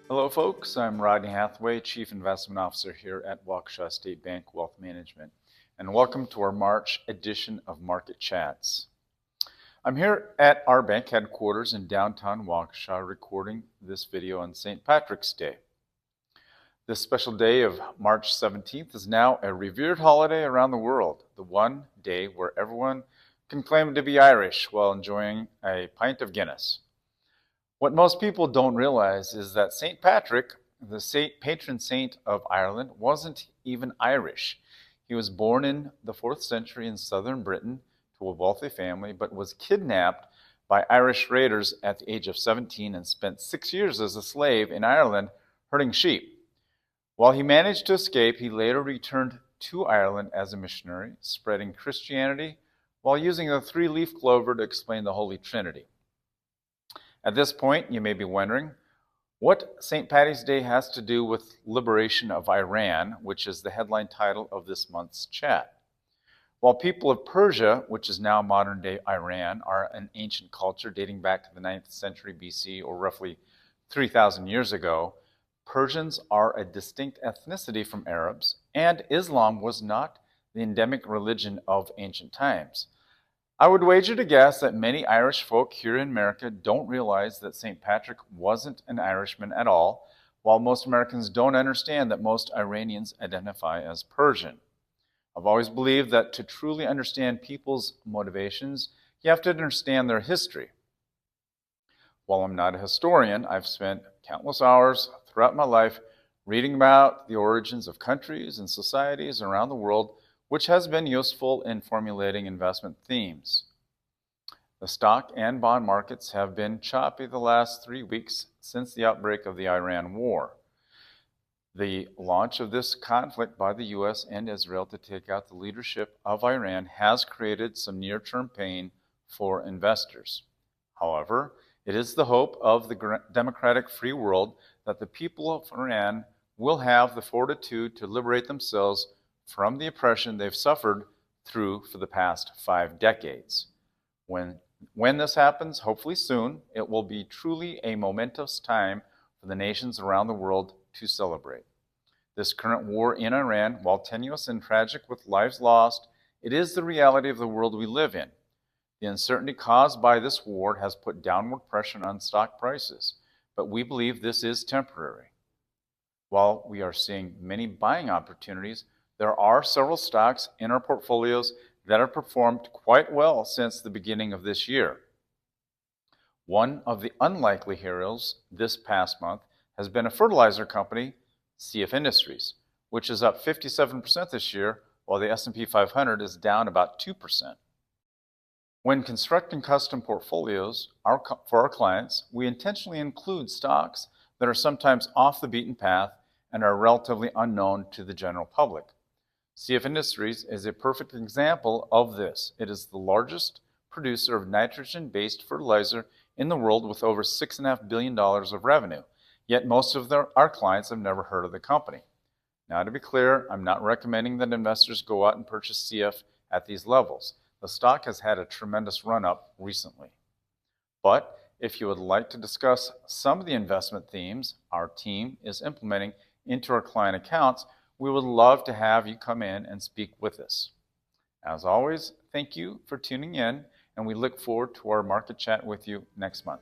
Hello, folks. I'm Rodney Hathaway, Chief Investment Officer here at Waukesha State Bank Wealth Management, and welcome to our March edition of Market Chats. I'm here at our bank headquarters in downtown Waukesha recording this video on St. Patrick's Day. This special day of March 17th is now a revered holiday around the world, the one day where everyone can claim to be Irish while enjoying a pint of Guinness. What most people don't realize is that St. Patrick, the patron saint of Ireland, wasn't even Irish. He was born in the 4th century in southern Britain to a wealthy family, but was kidnapped by Irish raiders at the age of 17 and spent 6 years as a slave in Ireland herding sheep. While he managed to escape, he later returned to Ireland as a missionary, spreading Christianity while using the three-leaf clover to explain the Holy Trinity. At this point, you may be wondering what St. Paddy's Day has to do with liberation of Iran, which is the headline title of this month's chat. While people of Persia, which is now modern-day Iran, are an ancient culture dating back to the 9th century BC, or roughly 3,000 years ago, Persians are a distinct ethnicity from Arabs, and Islam was not the endemic religion of ancient times. I would wager to guess that many Irish folk here in America don't realize that St. Patrick wasn't an Irishman at all, while most Americans don't understand that most Iranians identify as Persian. I've always believed that to truly understand people's motivations, you have to understand their history. While I'm not a historian, I've spent countless hours throughout my life reading about the origins of countries and societies around the world, which has been useful in formulating investment themes. The stock and bond markets have been choppy the last 3 weeks since the outbreak of the Iran war. The launch of this conflict by the U.S. and Israel to take out the leadership of Iran has created some near-term pain for investors. However, it is the hope of the democratic free world that the people of Iran will have the fortitude to liberate themselves from the oppression they've suffered through for the past 5 decades. When this happens, hopefully soon, it will be truly a momentous time for the nations around the world to celebrate. This current war in Iran, while tenuous and tragic with lives lost, it is the reality of the world we live in. The uncertainty caused by this war has put downward pressure on stock prices, but we believe this is temporary. While we are seeing many buying opportunities, there are several stocks in our portfolios that have performed quite well since the beginning of this year. One of the unlikely heroes this past month has been a fertilizer company, CF Industries, which is up 57% this year, while the S&P 500 is down about 2%. When constructing custom portfolios for our clients, we intentionally include stocks that are sometimes off the beaten path and are relatively unknown to the general public. CF Industries is a perfect example of this. It is the largest producer of nitrogen-based fertilizer in the world with over $6.5 billion of revenue, yet most of our clients have never heard of the company. Now, to be clear, I'm not recommending that investors go out and purchase CF at these levels. The stock has had a tremendous run-up recently. But if you would like to discuss some of the investment themes our team is implementing into our client accounts, we would love to have you come in and speak with us. As always, thank you for tuning in, and we look forward to our market chat with you next month.